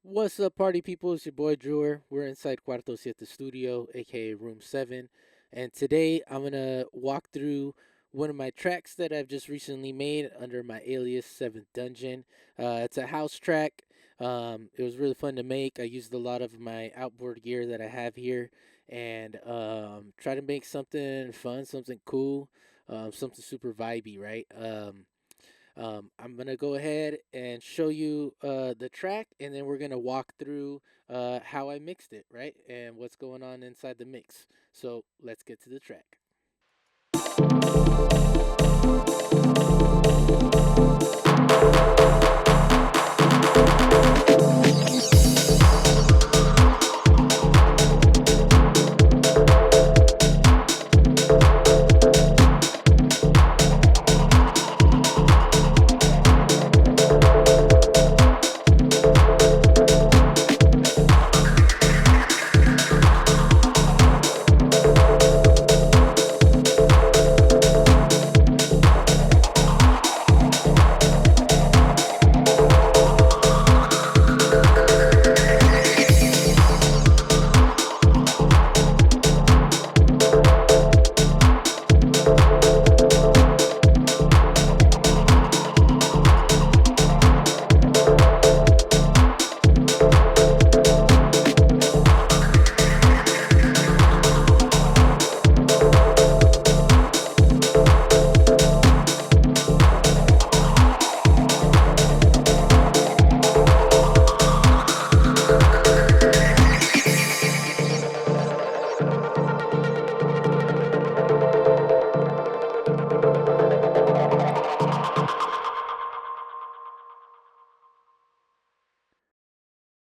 What's up, party people? It's your boy Drewer. We're inside Cuarto Siete Studio, aka Room 7. And today I'm going to walk through one of my tracks that I've just recently made under my alias 7th Dungeon. It's a house track. It was really fun to make. I used a lot of my outboard gear that I have here and try to make something fun, something cool, something super vibey, right? I'm gonna go ahead and show you the track, and then we're gonna walk through how I mixed it, right, and what's going on inside the mix. So let's get to the track.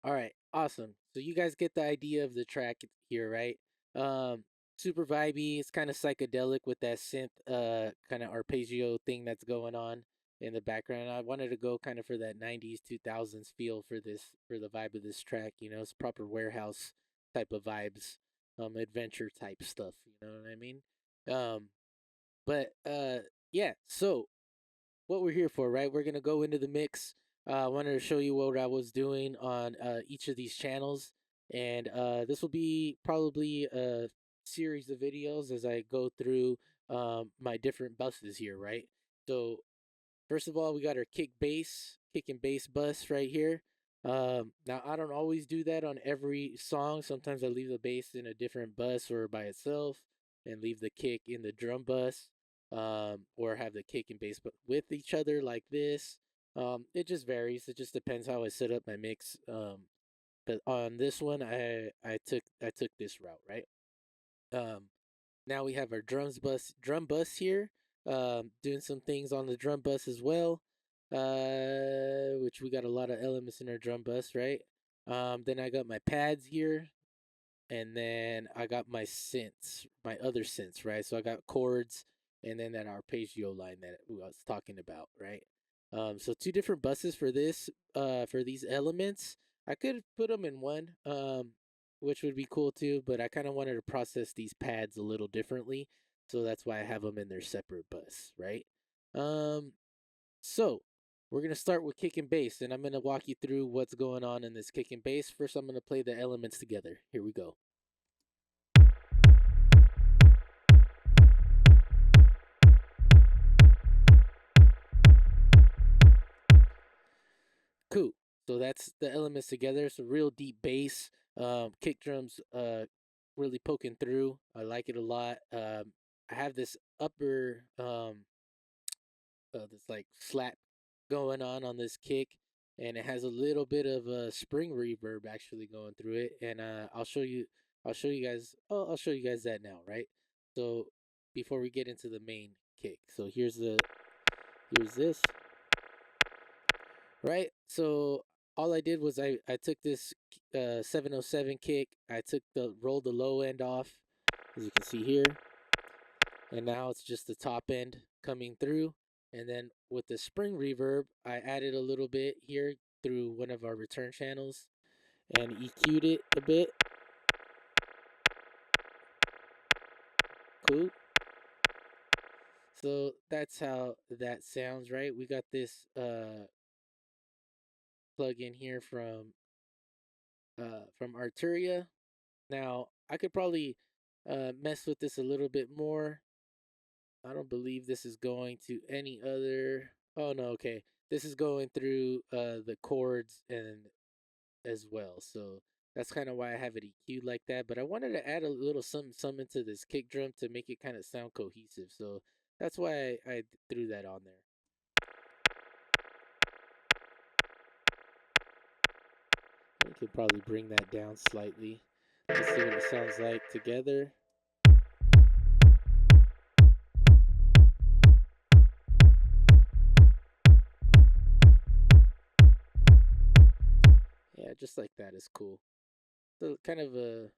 All right, awesome. So you guys get the idea of the track here, right? Um, Super vibey. It's kind of psychedelic with that synth, kind of arpeggio thing that's going on in the background. I wanted to go kind of for that '90s, 2000s feel for this, for the vibe of this track. You know, it's proper warehouse type of vibes, adventure type stuff. You know what I mean? Um, but yeah. So what we're here for, right? We're gonna go into the mix. I wanted to show you what I was doing on each of these channels, and this will be probably a series of videos as I go through my different buses here, right? So first of all, we got our kick and bass bus right here. Now I don't always do that on every song. Sometimes I leave the bass in a different bus or by itself, and leave the kick in the drum bus, or have the kick and bass but with each other like this. It just varies. It just depends how I set up my mix. But on this one, I took this route, right? Um, Now we have our drum bus here. Doing some things on the drum bus as well. Which we got a lot of elements in our drum bus, right? Then I got my pads here, and then I got my synths, my other synths, right? So I got chords, and then that arpeggio line that I was talking about, right? So two different buses for this, for these elements. I could put them in one, which would be cool too, but I kind of wanted to process these pads a little differently, so that's why I have them in their separate bus, right? Um, so we're gonna start with kick and bass, and I'm gonna walk you through what's going on in this kick and bass. First, I'm gonna play the elements together. Here we go. Cool. So that's the elements together. It's a real deep bass. Kick drums, really poking through. I like it a lot. I have this upper, this like slap going on this kick, and it has a little bit of a spring reverb actually going through it. And I'll show you guys. Oh, I'll show you guys that now, right? So before we get into the main kick, so here's this, right? So all I did was I took this 707 kick. I took the rolled the low end off, as you can see here, and now it's just the top end coming through. And then with the spring reverb, I added a little bit here through one of our return channels and EQ'd it a bit. Cool. So that's how that sounds, right? We got this plug in here from from Arturia. Now I could probably mess with this a little bit more. I don't believe this is going to any other. Oh no, okay. This is going through the chords and as well. So that's kind of why I have it EQ'd like that. But I wanted to add a little something to this kick drum to make it kind of sound cohesive. So that's why I threw that on there. We could probably bring that down slightly. Let's see what it sounds like together. Yeah, just like that is cool. So kind of a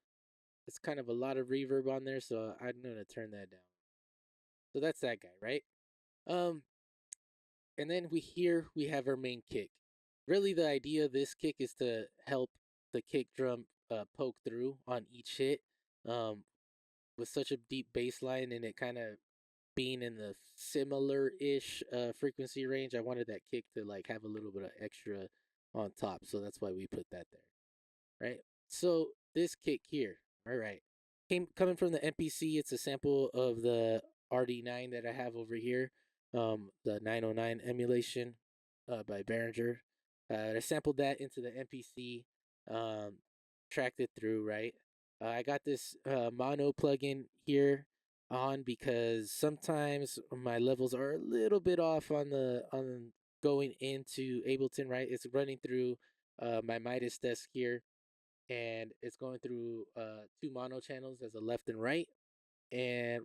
it's kind of a lot of reverb on there, so I'm gonna turn that down. So that's that guy, right? Um, and then we have our main kick. Really, the idea of this kick is to help the kick drum poke through on each hit. Um, with such a deep bass line and it kind of being in the similar ish frequency range, I wanted that kick to like have a little bit of extra on top, so that's why we put that there, right? So this kick here, all right, came coming from the MPC. It's a sample of the RD9 that I have over here, the 909 emulation by Behringer. I sampled that into the MPC, um, tracked it through, right? I got this mono plugin here on because sometimes my levels are a little bit off on going into Ableton, right? It's running through my Midas desk here, and it's going through two mono channels as a left and right. And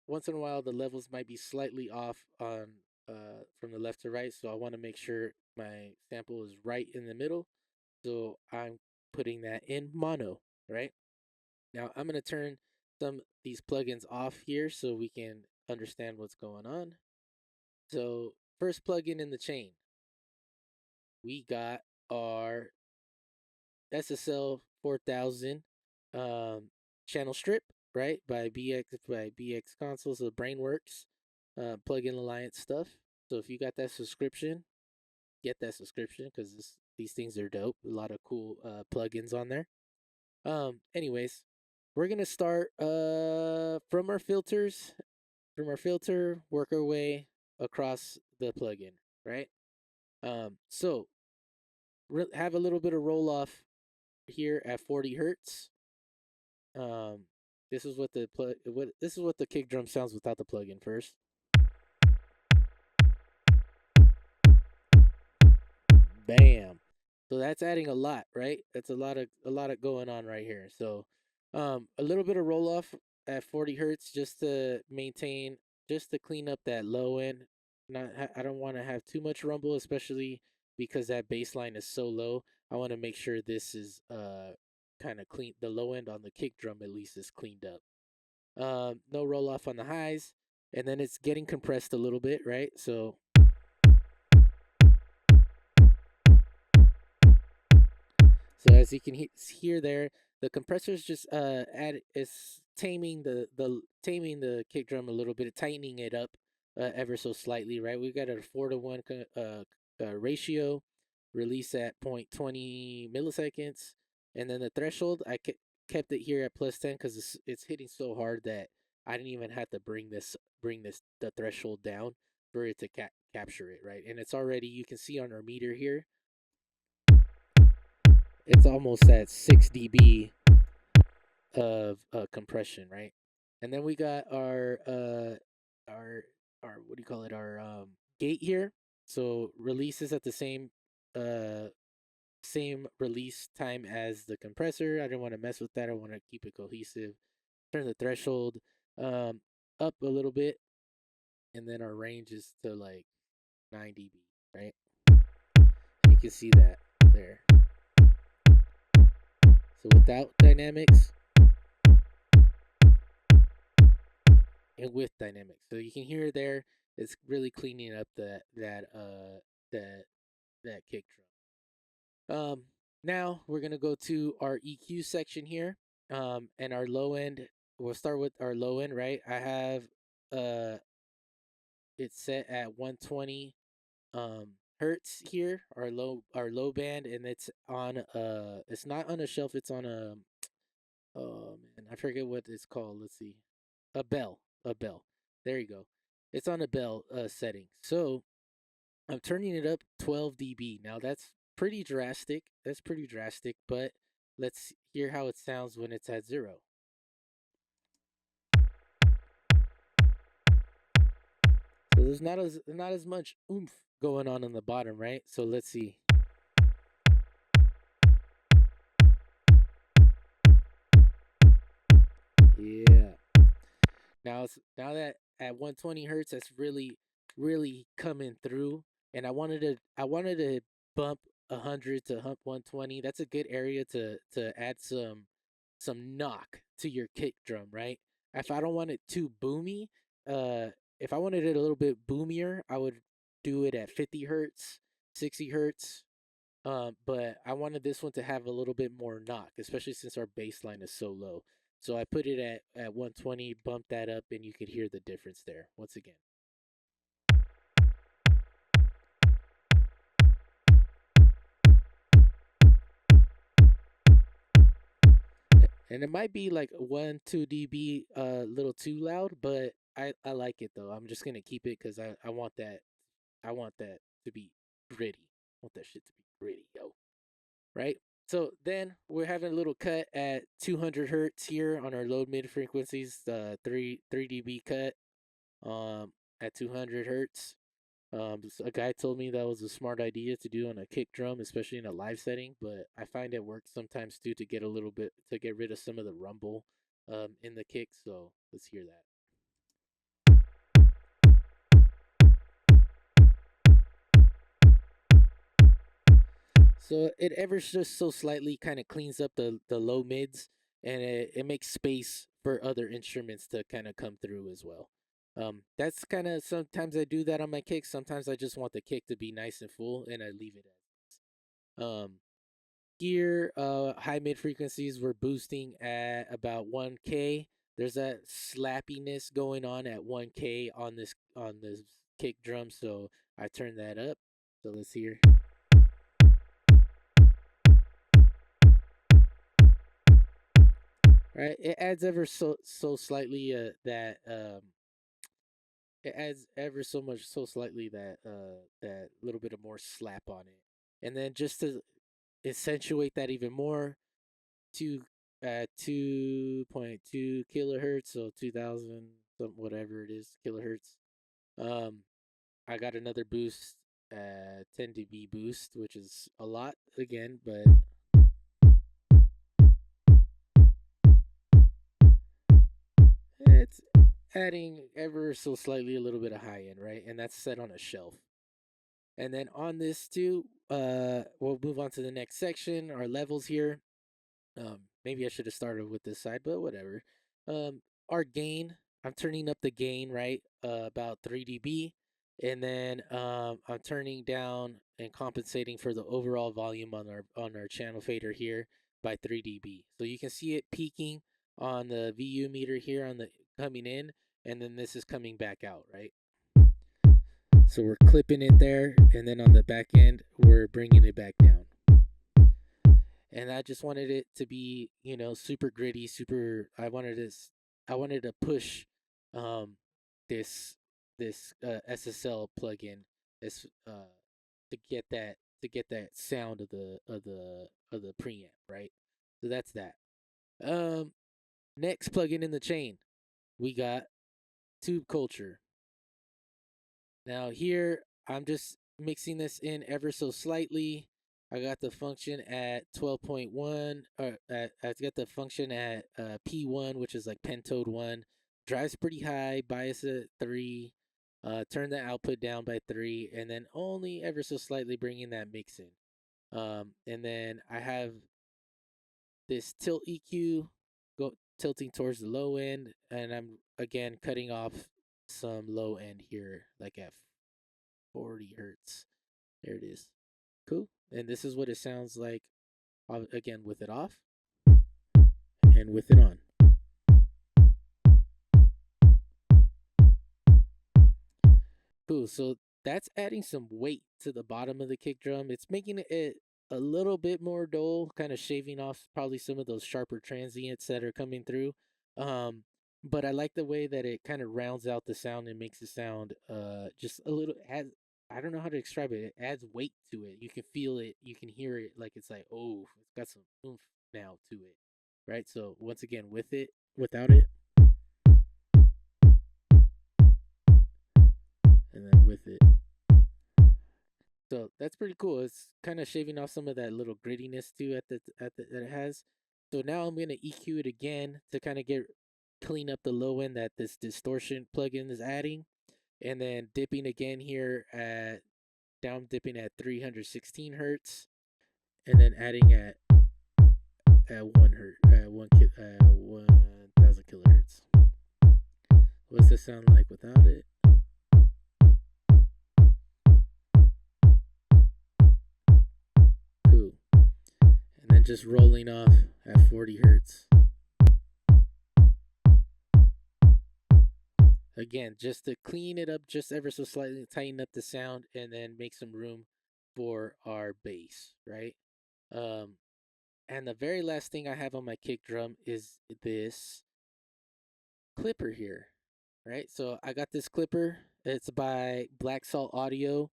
once in a while, the levels might be slightly off on from the left to right. So I want to make sure my sample is right in the middle. So I'm putting that in mono, right? Now I'm gonna turn some these plugins off here so we can understand what's going on. So first plugin in the chain, we got our SSL 4000 channel strip, right? By BX Consoles of Brainworks, plugin alliance stuff. So if you got that subscription, get that subscription because these things are dope. A lot of cool plugins on there. Anyways, we're gonna start from our filters, work our way across the plugin, right? So have a little bit of roll off here at 40 hertz. Um, this is what this is what the kick drum sounds without the plugin first. Bam. So that's adding a lot, right? That's a lot of going on right here. So a little bit of roll off at 40 hertz just to maintain, just to clean up that low end. Not I don't want to have too much rumble, especially because that bass line is so low. I want to make sure this is kind of clean. The low end on the kick drum at least is cleaned up. No roll off on the highs, and then it's getting compressed a little bit, right? So as you can hear there, the compressor is just add is taming the kick drum a little bit, tightening it up ever so slightly, right? We've got a 4-to-1 ratio, release at 0.20 milliseconds, and then the threshold kept it here at +10 because it's hitting so hard that I didn't even have to bring this the threshold down for it to capture it, right? And it's already, you can see on our meter here, it's almost at 6 dB of compression, right? And then we got our what do you call it? Our gate here. So releases at the uh same release time as the compressor. I don't want to mess with that. I want to keep it cohesive. Turn the threshold up a little bit, and then our range is to like 9 dB, right? You can see that there. So without dynamics and with dynamics. So you can hear there, it's really cleaning up that that kick drum. Now we're gonna go to our EQ section here. And our low end. We'll start with our low end, right? I have uh, it's set at 120 hertz here, our low band, and it's not on a shelf, it's on a oh man, I forget what it's called. Let's see. A bell. A bell. There you go. It's on a bell setting. So I'm turning it up 12 dB. Now that's pretty drastic. That's pretty drastic, but let's hear how it sounds when it's at zero. So there's not as much oomph going on the bottom, right? So let's see. Yeah. Now that at 120 hertz, that's really coming through. And I wanted to bump 100 to hump 120. That's a good area to add some knock to your kick drum, right? If I don't want it too boomy, uh, if I wanted it a little bit boomier, I would do it at 50 hertz, 60 hertz. But I wanted this one to have a little bit more knock, especially since our bass line is so low. So I put it at 120, bumped that up, and you could hear the difference there once again. And it might be like 1, 2 dB a little too loud, but I like it though. I'm just gonna keep it because I want that to be gritty. I want that shit to be gritty, yo. Right? So then we're having a little cut at 200 hertz here on our low mid frequencies, 3 dB cut at 200 hertz. A guy told me that was a smart idea to do on a kick drum, especially in a live setting. But I find it works sometimes too to get a little bit to get rid of some of the rumble in the kick. So let's hear that. So it ever just so slightly kind of cleans up the low mids, and it makes space for other instruments to kind of come through as well. That's kind of sometimes I do that on my kicks. Sometimes I just want the kick to be nice and full, and I leave it as. Here, high mid frequencies we're boosting at about 1K. There's that slappiness going on at 1K on this kick drum, so I turn that up. So let's hear. Right, it adds ever so slightly that it adds ever so much so slightly that little bit of more slap on it, and then just to accentuate that even more, two at 2.2 kilohertz, so 2000 some whatever it is kilohertz. Um, I got another boost, 10 dB boost, which is a lot again, but it's adding ever so slightly a little bit of high end, right? And that's set on a shelf. And then on this too, we'll move on to the next section, our levels here. Maybe I should have started with this side, but whatever. Our gain, I'm turning up the gain, right? About 3 dB. And then I'm turning down and compensating for the overall volume on our channel fader here by 3 dB. So you can see it peaking on the VU meter here on the coming in, and then this is coming back out, right? So we're clipping it there, and then on the back end, we're bringing it back down. And I just wanted it to be, super gritty, super. I wanted to push, um, this SSL plugin, this to get that sound of the preamp, right? So that's that. Um, Next plugin in the chain, we got Tube Culture. Now here, I'm just mixing this in ever so slightly. I got the function at 12.1, or I got the function at P1, which is like pentode 1. Drives pretty high, bias at 3, turn the output down by 3, and then only ever so slightly bringing that mix in. And then I have this tilt EQ tilting towards the low end, and I'm again cutting off some low end here, like at 40 hertz. There it is. Cool. And this is what it sounds like, again, with it off and with it on. Cool. So that's adding some weight to the bottom of the kick drum. It's making it a little bit more dull, kind of shaving off probably some of those sharper transients that are coming through. Um, but I like the way that it kind of rounds out the sound and makes it sound just a little has I don't know how to describe it. It adds weight to it. You can feel it, you can hear it like it's like, oh, it's got some oomph now to it. Right? So once again, with it, without it, and then with it. So that's pretty cool. It's kind of shaving off some of that little grittiness too at the that it has. So now I'm gonna EQ it again to kind of get clean up the low end that this distortion plugin is adding, and then dipping again here at down dipping at 316 hertz, and then adding at 1 hertz, 1,000 kilohertz. What's this sound like without it? Cool. And then just rolling off at 40 hertz. Again, just to clean it up just ever so slightly, tighten up the sound, and then make some room for our bass, right? Um, and the very last thing I have on my kick drum is this clipper here, right? So I got this clipper. It's by Black Salt Audio.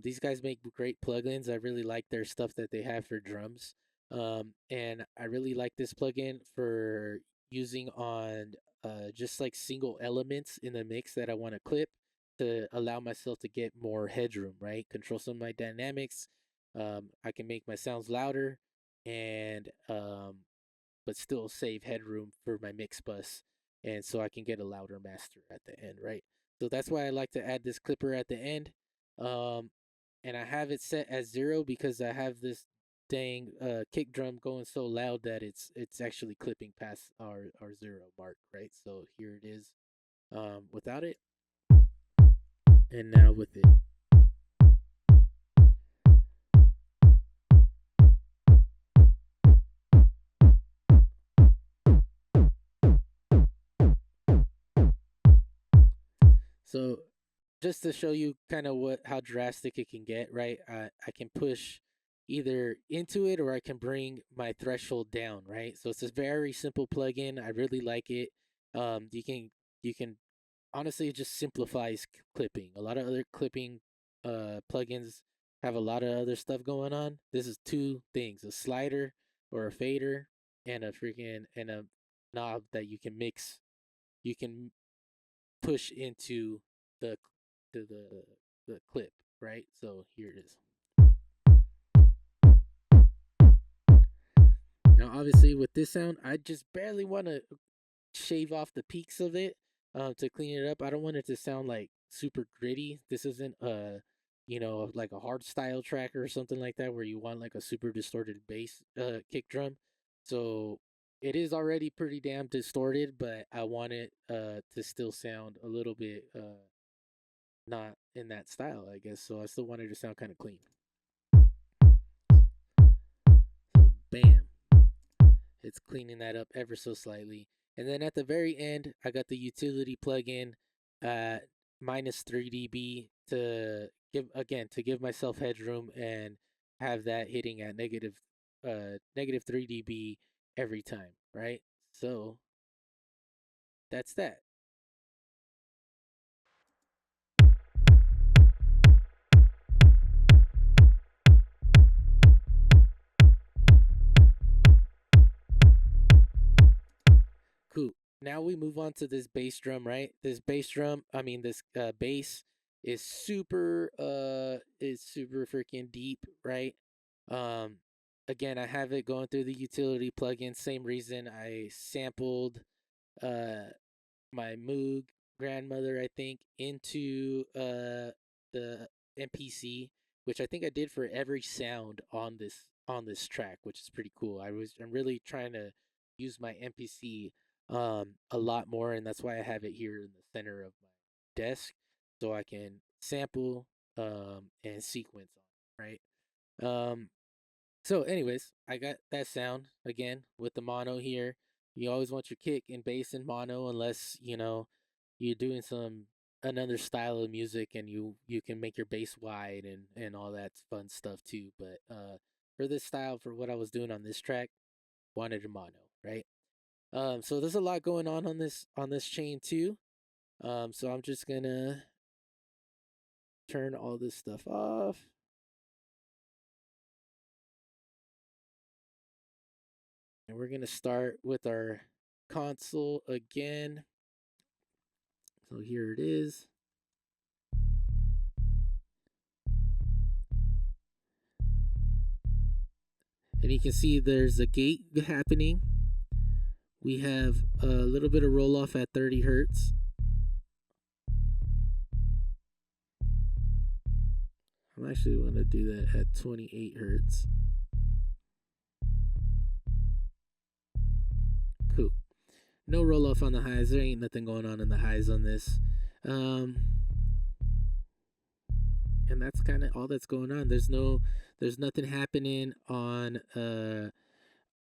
These guys make great plugins. I really like their stuff that they have for drums. And I really like this plugin for using on just like single elements in the mix that I want to clip to allow myself to get more headroom, right? Control some of my dynamics. I can make my sounds louder and but still save headroom for my mix bus, and so I can get a louder master at the end, right? So that's why I like to add this clipper at the end. Um, and I have it set as 0 because I have this dang kick drum going so loud that it's actually clipping past our 0 mark, right? So here it is without it, and now with it. So just to show you kind of what how drastic it can get, right? I can push either into it or I can bring my threshold down, right? So it's a very simple plugin. I really like it. You can honestly it just simplifies clipping. A lot of other clipping plugins have a lot of other stuff going on. This is two things: a slider or a fader, and a knob that you can mix. You can push into the the clip, right? So here it is. Now, obviously, with this sound, I just barely want to shave off the peaks of it to clean it up. I don't want it to sound like super gritty. This isn't like a hard style track or something like that where you want like a super distorted bass kick drum. So it is already pretty damn distorted, but I want it to still sound a little bit not in that style, I guess. So I still wanted to sound kind of clean. So bam, it's cleaning that up ever so slightly. And then at the very end, I got the utility plugin at minus 3 dB to give myself headroom and have that hitting at negative 3 dB every time, right? So that's that. Cool. Now we move on to this bass drum, right? This bass drum, I mean this bass is super freaking deep, right? Um Again, I have it going through the utility plugin, same reason I sampled uh my Moog grandmother, I think, into the MPC, which I think I did for every sound on this track, which is pretty cool. I'm really trying to use my MPC a lot more, and that's why I have it here in the center of my desk so I can sample and sequence on, right? Um so, anyways, I got that sound again with the mono here. You always want your kick and bass in mono, unless you're doing some. another style of music, and you can make your bass wide and all that fun stuff too. But for this style, for what I was doing on this track, wanted a mono, right? So there's a lot going on this chain too. So I'm just gonna turn all this stuff off. And we're gonna start with our console again. So here it is. And you can see there's a gate happening. We have a little bit of roll off at 30 hertz. I'm actually going to do that at 28 hertz. Cool. No roll off on the highs. There ain't nothing going on in the highs on this. And that's kind of all that's going on. There's nothing happening on the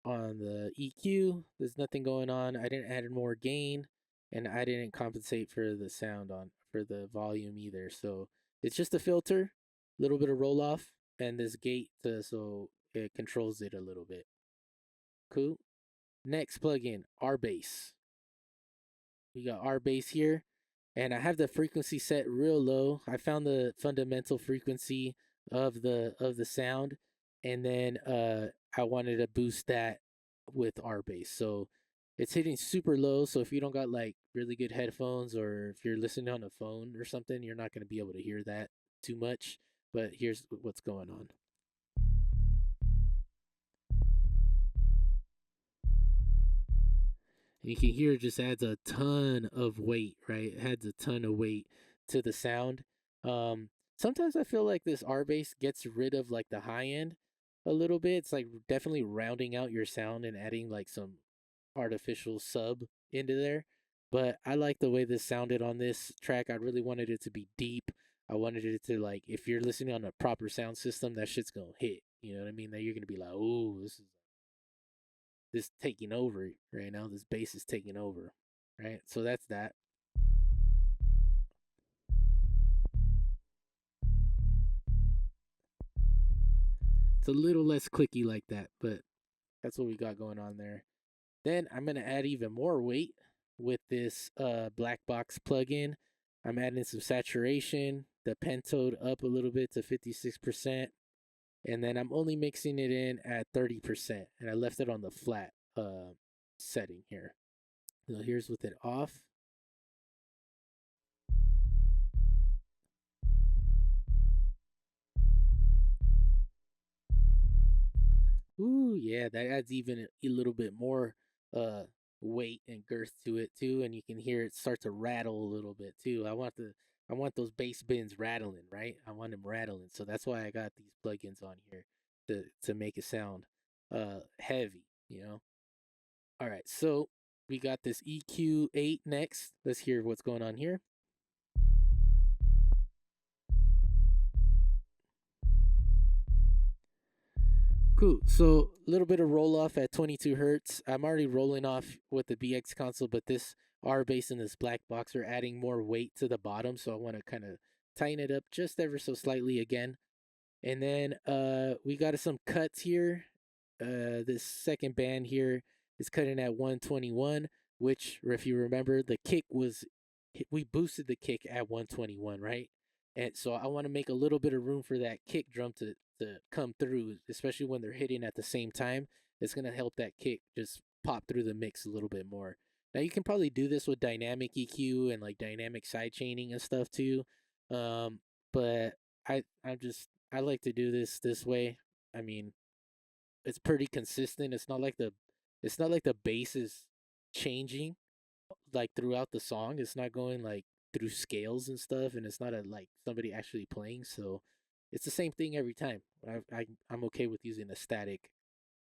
EQ. There's nothing going on. I didn't add more gain, and I didn't compensate for the sound on for the volume either. So it's just a filter, a little bit of roll off, and this gate so it controls it a little bit. Cool. Next plugin, R bass. We got R bass here, and I have the frequency set real low. I found the fundamental frequency of the sound, and then I wanted to boost that with R bass. So it's hitting super low. So if you don't got like really good headphones, or if you're listening on a phone or something, you're not going to be able to hear that too much. But here's what's going on. And you can hear it just adds a ton of weight, right? It adds a ton of weight to the sound. Sometimes I feel like this R bass gets rid of like the high end a little bit. It's like definitely rounding out your sound and adding like some artificial sub into there. But I like the way this sounded on this track. I really wanted it to be deep. I wanted it to like, if you're listening on a proper sound system, that shit's gonna hit. You know what I mean? That you're gonna be like, oh, this taking over right now. This bass is taking over, right? So that's that. It's a little less clicky like that, but that's what we got going on there. Then I'm gonna add even more weight with this black box plugin. I'm adding some saturation, the pentode up a little bit to 56%, and then I'm only mixing it in at 30%, and I left it on the flat setting here. So here's with it off. Ooh, yeah, that adds even a little bit more uh weight and girth to it too, and you can hear it start to rattle a little bit too. I want those bass bins rattling, right? I want them rattling, so that's why I got these plugins on here to make it sound heavy, you know. All right, so we got this EQ8 next. Let's hear what's going on here. Cool. So a little bit of roll off at 22 hertz. I'm already rolling off with the BX console, but this R bass and this black box are adding more weight to the bottom, so I want to kind of tighten it up just ever so slightly again. And then we got some cuts here. This second band here is cutting at 121, which, if you remember, the kick was we boosted the kick at 121, right? And so I want to make a little bit of room for that kick drum to come through, especially when they're hitting at the same time. It's gonna help that kick just pop through the mix a little bit more. Now you can probably do this with dynamic EQ and like dynamic side chaining and stuff too. But I like to do this way. I mean, it's pretty consistent. It's not like the bass is changing like throughout the song. It's not going like through scales and stuff, and it's not a like somebody actually playing. So it's the same thing every time. I'm okay with using a static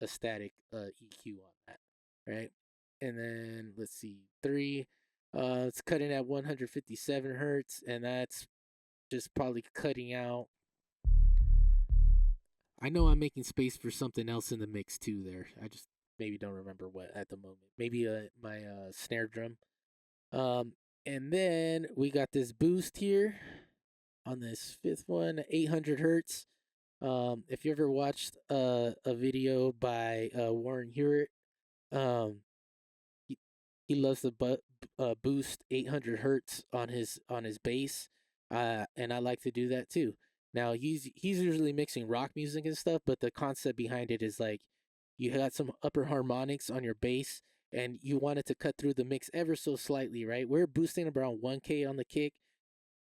EQ on that, right? And then let's see, three. It's cutting at 157 hertz, and that's just probably cutting out. I know I'm making space for something else in the mix too. There, I just maybe don't remember what at the moment. Maybe my snare drum. Um, And then we got this boost here on this fifth one, 800 hertz. If you ever watched a video by Warren Hewitt, um, he, he loves to boost 800 hertz on his bass, and I like to do that too. Now he's usually mixing rock music and stuff, but the concept behind it is like you got some upper harmonics on your bass, and you want it to cut through the mix ever so slightly, right? We're boosting around 1K on the kick,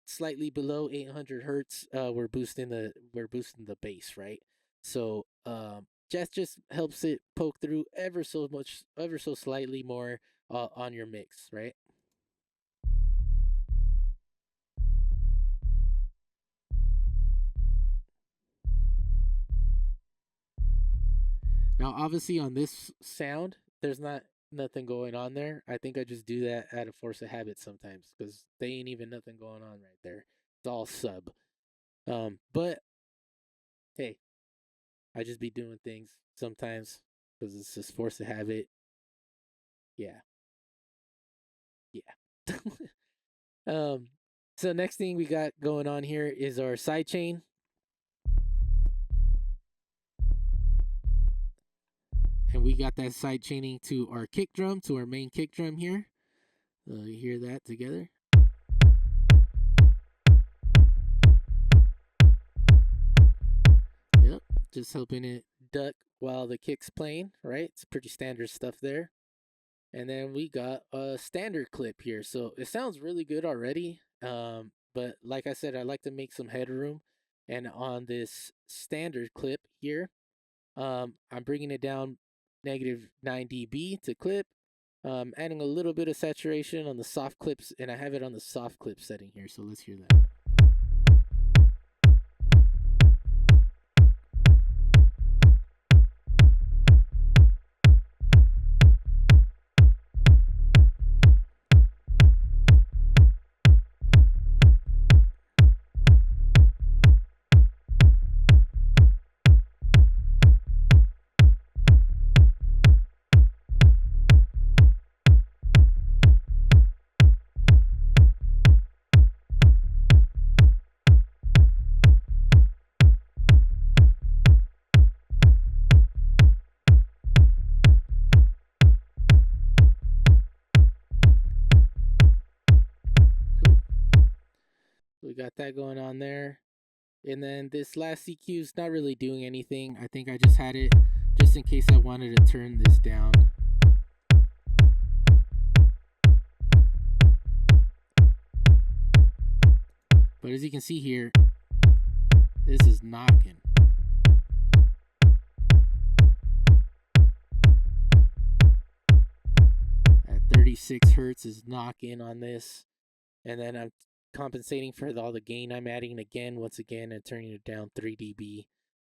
slightly below 800 hertz. We're boosting the bass, right? So just helps it poke through ever so much, ever so slightly more on your mix, right? Now, obviously, on this sound, there's not nothing going on there. I think I just do that out of force of habit sometimes because they ain't even nothing going on right there. It's all sub. But hey, I just be doing things sometimes because it's just force of habit. Yeah, yeah. um. So next thing we got going on here is our side chain, and we got that side chaining to our kick drum, to our main kick drum here. You hear that together? Yep, just helping it duck while the kick's playing, right? It's pretty standard stuff there. And then we got a standard clip here. So it sounds really good already. But like I said, I like to make some headroom. And on this standard clip here, I'm bringing it down negative 9 dB to clip. Adding a little bit of saturation on the soft clips, and I have it on the soft clip setting here. So let's hear that. We got that going on there. And then this last EQ is not really doing anything. I think I just had it just in case I wanted to turn this down. But as you can see here, this is knocking. At 36 hertz is knocking on this. And then I'm compensating for all the gain I'm adding again, once again, and turning it down 3 dB,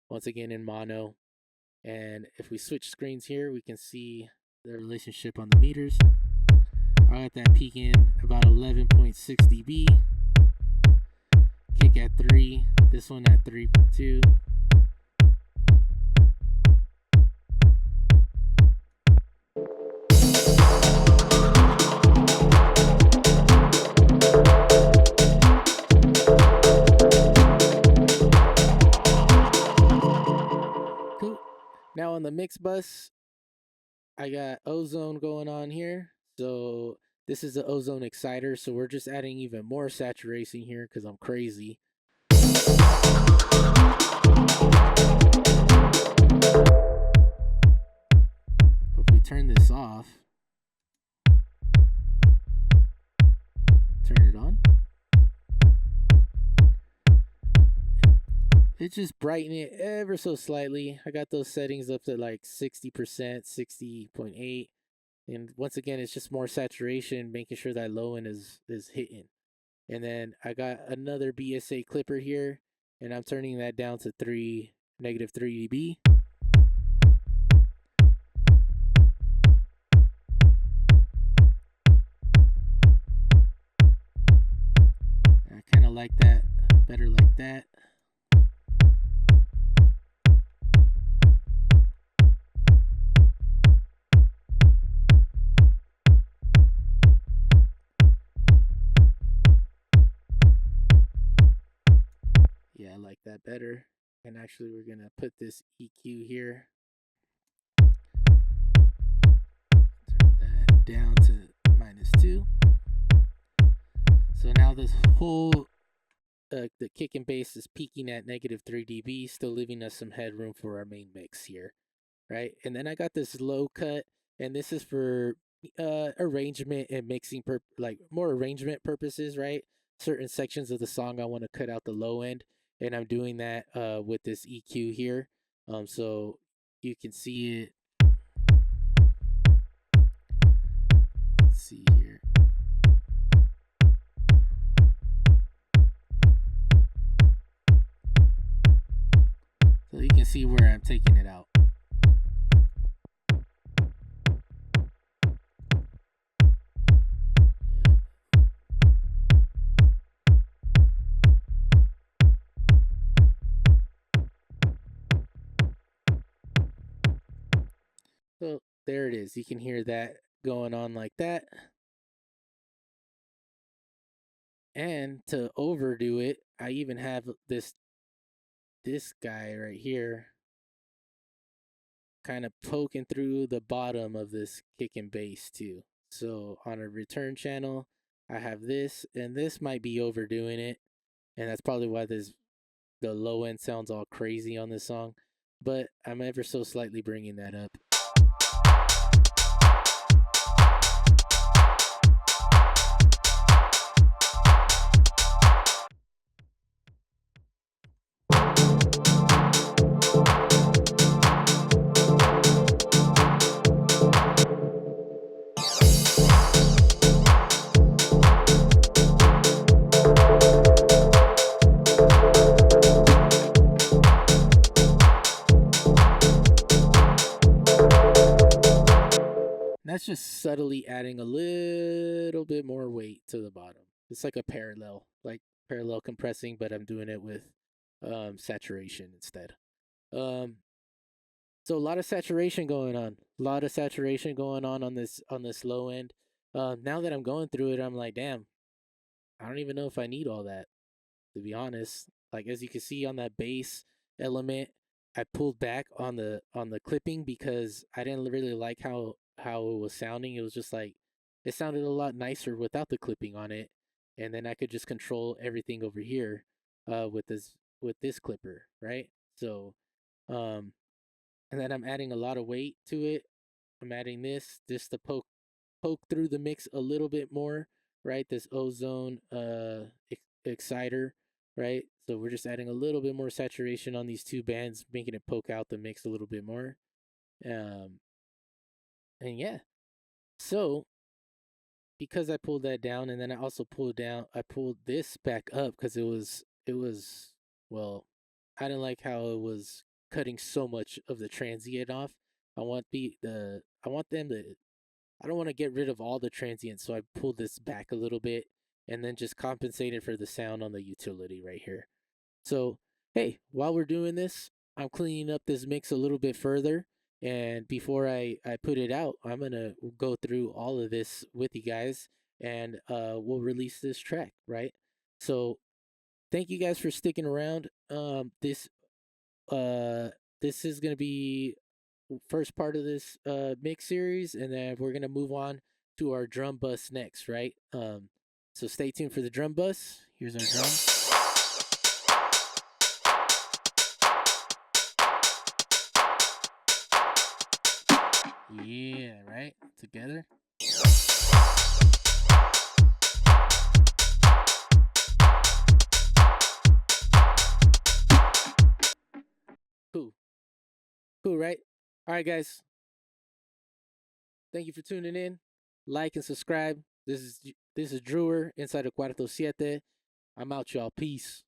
once again in mono. And if we switch screens here, we can see the relationship on the meters. I got that peaking about 11.6 dB. Kick at 3, this one at 3.2. Cool. Now on the mix bus, I got ozone going on here. So this is the ozone exciter. So we're just adding even more saturation here because I'm crazy. But if we turn this off, turn it on, it just brighten it ever so slightly. I got those settings up to like 60%, 60.8. And once again, it's just more saturation, making sure that low end is hitting. And then I got another BSA clipper here, and I'm turning that down to negative 3 dB. I kind of like that better like that. that better. And actually, we're gonna put this EQ here. Turn that down to -2. So now this whole the kick and bass is peaking at -3 dB, still leaving us some headroom for our main mix here, right? And then I got this low cut, and this is for arrangement and mixing, like more arrangement purposes, right? Certain sections of the song I want to cut out the low end, and I'm doing that with this EQ here. So you can see it. Let's see here. So you can see where I'm taking it out. So there it is. You can hear that going on like that. And to overdo it, I even have this guy right here kind of poking through the bottom of this kick and bass too. So on a return channel, I have this, and this might be overdoing it, and that's probably why the low end sounds all crazy on this song. But I'm ever so slightly bringing that up. That's just subtly adding a little bit more weight to the bottom. It's like a parallel, like parallel compressing, but I'm doing it with saturation instead. Um, so a lot of saturation going on. A lot of saturation going on this low end. Now that I'm going through it, I'm like, damn, I don't even know if I need all that, to be honest. Like as you can see on that bass element, I pulled back on the clipping because I didn't really like how it was sounding. It was just like it sounded a lot nicer without the clipping on it, and then I could just control everything over here with this clipper, right? So, um, and then I'm adding a lot of weight to it. I'm adding this just to poke through the mix a little bit more, right? This ozone exciter, right? So we're just adding a little bit more saturation on these two bands, making it poke out the mix a little bit more. Um, and yeah, so because I pulled that down, and then I pulled this back up because well, I didn't like how it was cutting so much of the transient off. I want them to I don't want to get rid of all the transients, so I pulled this back a little bit and then just compensated for the sound on the utility right here. So, hey, while we're doing this, I'm cleaning up this mix a little bit further. And before I put it out, I'm going to go through all of this with you guys, and we'll release this track, right? So, thank you guys for sticking around. Uh, this is going to be first part of this mix series, and then we're gonna move on to our drum bus next, right? So stay tuned for the drum bus. Here's our drums. Yeah, right? Together. Cool. Cool, right? All right, guys. Thank you for tuning in. Like and subscribe. This is Drewer inside of Cuarto Siete. I'm out, y'all. Peace.